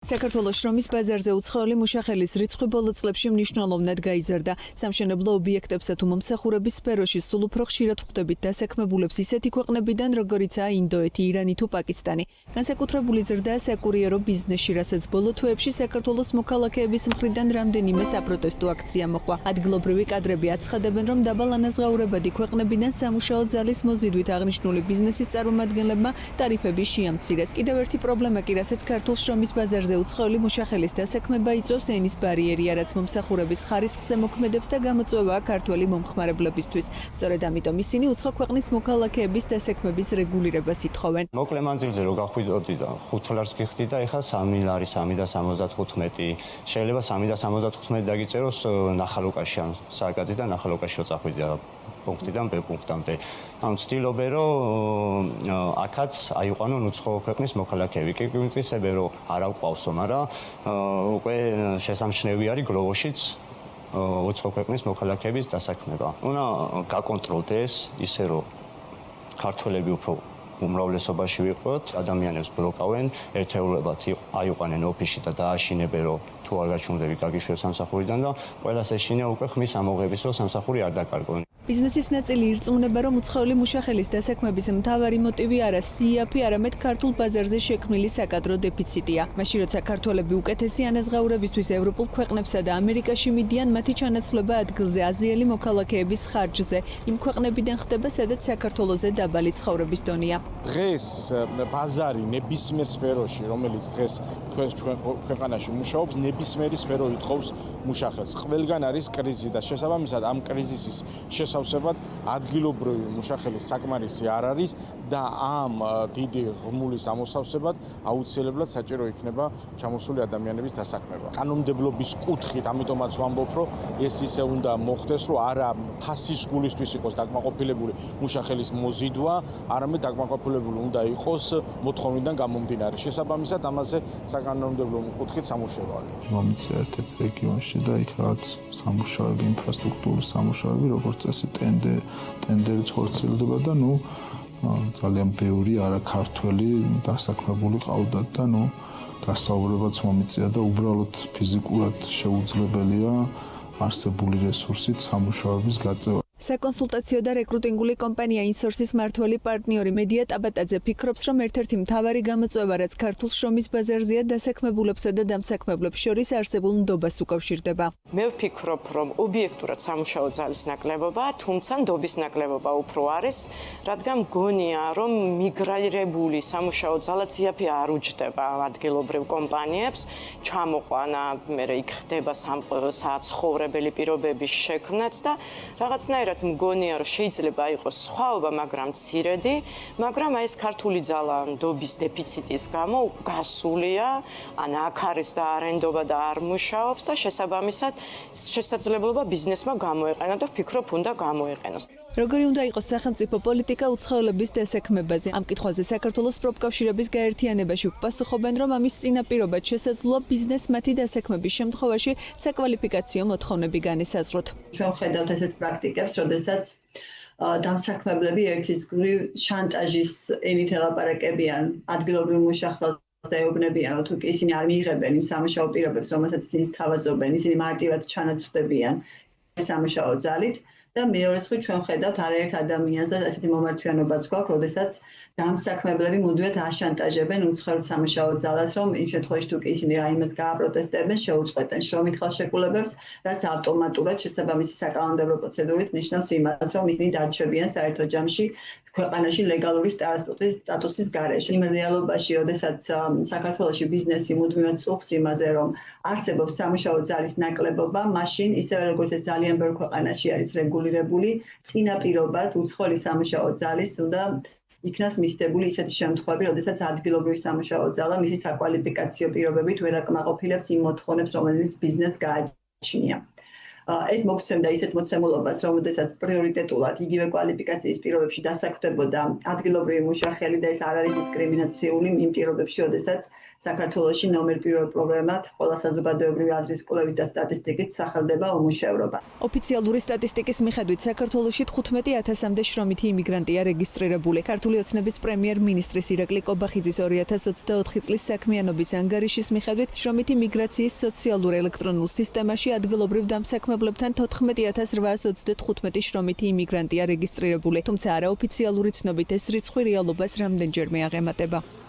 საქართველოს შრომის ბაზარზე უცხოელი მუშახელის რიცხვი ბოლო წლებში მნიშვნელოვნად გაიზარდა. სამშენებლო ობიექტებსა თუ მომსახურების სფეროში სულ უფრო ხშირად ხვდებით დასაქმებულებს ისეთი ქვეყნებიდან, როგორიცაა ინდოეთი, ირანი თუ პაკისტანი. განსაკუთრებული ზრდაა საკურიერო ბიზნესში, რასაც ბოლო თვეებში საქართველოს მოქალაქეების მხრიდან რამდენიმე საპროტესტო აქცია მოყვა. ადგილობრივი კადრები აცხადებენ, რომ დაბალ ანაზღაურებადი ქვეყნებიდან სამუშაო ძალის მოზიდვით აღნიშნული ბიზნესის წარმომადგენლებმა ტარიფები შეამცირეს. კიდევ ერთი პრობლემა კი, რასაც ქართულ შრომის ბაზარზე უცხოელი მუშახელის დასაქმება იწვევს ენის ბარიერია, რაც მომსახურების ხარისხზე მოქმედებს და გამოწვევაა ქართველი მომხმარებლებისთვის. სწორედ ამიტომ ისინი უცხო ქვეყნის მოქალაქეების დასაქმების რეგულირებას ითხოვენ. მოკლე მანძილზე რო გახვიდოდი და 5 ლარს გიხდი და ეხლა 3 ლარი 3.75. შეიძლება 3.75 დაგიწეროს ნახალუკაში ან სარკაზი და ნახალუკაში წახვიდე პუნქტიდან ბ პუნქტამდე. ამ ვცდილობ რომ აქაც აიყვანონ უცხო ქვეყნის მოქალაქეები. კი ვიმტკიცებენ რომ არ აყვავსო, მაგრამ უკვე შესამჩნევი არის გლოვოშიც უცხო ქვეყნის მოქალაქეების დასაქმება. უნდა გაკონტროლდეს ისე რომ ქართველები უფრო უმრავლესობაში ვიყოთ, ადამიანებს ბროკავენ, ერთეულებად აიყვანენ ოფისში და დააშინებენ რომ თუ არ გაჩვენდები გაგიშვებ სამსახურიდან და ყველას ეშინია უკვე ხმის ამოღების რომ სამსახური არ დაკარგონ. ბიზნესის ნაწილი ირწმუნება, რომ უცხოელი მუშახელის დასაქმების მთავარი მოტივი არა სიაფი, არამედ ქართულ ბაზარზე შექმნილი საკადრო დეფიციტია. მაშინ როცა ქართველები უკეთესი ანაზღაურებისთვის ევროპულ ქვეყნებსა და ამერიკაში მიდიან, მათი ჩანაცვლება ადგილზე აზიელი მოქალაქეების ხარჯზე. იმ ქვეყნებიდან ხდება, სადაც საქართველოზე დაბალი ცხოვრების დონეა. დღეს ბაზარი ნებისმიერ სფეროში, რომელიც დღეს ჩვენ ქვეყანაში მუშაობს, ნებისმიერი სფერო ითხოვს მუშახელს. ყველგან არის კრიზისი და შესაბამისად ამ კრიზისის შესავსებად ადგილობრივი მუშახელის საკმარისი არ არის და ამ დიდი ღრმულის ამოსავსებად აუცილებლად საჭირო იქნება ჩამოსული ადამიანების დასაქმება. კანონმდებლობის კუთხით, ამიტომაც ვამბობ, რომ ეს ისე უნდა მოხდეს, რომ არა ფასის გულისთვის იყოს დაკმაყოფილებული მუშახელის მოზიდვა, არამედ დაკმაყოფილებული უნდა იყოს მოთხოვნიდან გამომდინარე. შესაბამისად ამაზე საკანონმდებლო კუთხით სამუშაოა. მომიწია ერთ-ერთ რეგიონში და იქ რაღაც სამუშაოები, ინფრასტრუქტურის სამუშაოები, როგორც წესი ტენდერიც ხორციელდება და ძალიან ბევრი არაქართველი დასაქმებული ყავდათ და დასაუბრებაც მომიწია და უბრალოდ ფიზიკურად შეუძლებელია არსებული რესურსით სამუშაოების გაწევა. საკონსულტაციო და რეკრუტინგული კომპანია ინსორსის მმართველი პარტნიორი მედია ტაბატაძე ფიქრობს, რომ ერთ-ერთი მთავარი გამოწვევა, რაც ქართულ შრომის ბაზარზეა, დასაქმებულებსა და დამსაქმებლებს შორის არსებულ ნდობას უკავშირდება. მე ვფიქრობ, რომ ობიექტურად სამუშაო ძალის ნაკლებობა, თუმცა ნდობის ნაკლებობა უფრო არის, რადგან მგონია, რომ მიგრირებული სამუშაო ძალაც იაფი არ უჯდება ადგილობრივ კომპანიებს, ჩამოყვანა, მე იქ ხდება საცხოვრებელი პირობების შექმნაც და რაღაცნაირად მგონია, რომ შეიძლება იყოს სხვაობა, მაგრამ მცირედი, მაგრამ ეს ქართული ძალა ნდობის დეფიციტის გამო გასულია, ან აქ არის და არ ენდობა და არ მუშაობს და შესაბამისად შესაძლებლობა ბიზნესმა გამოეყენა და ვფიქრობ, უნდა გამოეყენოს. როგორი უნდა იყოს სახელმწიფო პოლიტიკა უცხოელების დასაქმებაზე? ამ კითხვაზე საქართველოს პროფკავშირების გაერთიანებაში უპასუხობენ, რომ ამის წინაპირობად შესაძლოა ბიზნეს მათი დასაქმების შემთხვევაში საკვალიფიკაციო მოთხოვნები განესაზღვროთ. ჩვენ ხედავთ ესეთ პრაქტიკებს, როდესაც დამსაქმებლები ერთისგული შანტაჟის ენით ელაპარაკებიან ადგილობრივ მუშახელს და ეუბნებიან, რომ თუ ისინი არ მიიღებენ იმ სამუშაო პირობებს, რომელსაც ისინი სთავაზობენ, ისინი მარტივად ჩანაცვლებიან სამუშაო ძალით. და მეორე მხრივ ჩვენ ხედავთ არაერთ ადამიანს და ასეთი მომართვიანობაც გვაქვს, როდესაც დამსაქმებლები მუდმივად აშანტაჟებენ უცხოელ სამუშაო ძალას, რომ იმ შემთხვევაში თუ კი ისინი რაიმეს გააპროტესტებენ, შეუწყვეტენ შრომით ხელშეკრულებებს, რაც ავტომატურად შესაბამისი საკანონმდებლო პროცედურით ნიშნავს იმას, რომ ისინი დარჩებიან საერთო ჯამში ქვეყანაში ლეგალური სტატუსის გარეშე. იმ რეალობაში, როდესაც საქართველოში ბიზნესი მუდმივად წუხს იმაზე, რომ არსებობს სამუშაო ძალის ნაკლებობა, მაშინ ისევე როგორც ეს ძალიან ბევრ ქვეყანაში არის რეგულირებული, წინაპირობად უცხოელი სამუშაო ძალის უნდა იქნას მისდებული ისეთი შემთხვევები, როდესაც ადგილობრივი სამუშაო ძალა მისი საკვალიფიკაციო პირობებით ვერ აკმაყოფილებს იმ მოთხოვნებს, რომელიც ბიზნესს გააჩნია. ეს მოგცემდა ისეთ მოცემულობას, რომელსაც პრიორიტეტულად იგივე კვალიფიკაციის პირობებში დასაქმდებოდა ადგილობრივი მუშახელი და ეს არ არის დისკრიმინაციული იმ პირობებში, როდესაც საქართველოში ნომერ პირველ პრობლემად ყველა საზოგადოებრივი აზრის კვლევით და სტატისტიკით სახელდება უმუშევრობა. ოფიციალური სტატისტიკის მიხედვით საქართველოში 15,000-მდე შრომითი იმიგრანტია რეგისტრირებული. ქართული ოცნების პრემიერ-მინისტრის ირაკლი კობახიძის 2024 წლის საქმიანობის ანგარიშის მიხედვით შრომითი მიგრაციის სოციალურ ელექტრონულ სისტემაში ადგილობრივ დამსაქმებლებთან 14,835 შრომითი იმიგრანტია რეგისტრირებული, თუმცა არაოფიციალური ცნობით ეს რიცხვი რეალობას რამდენჯერმე აღემატება.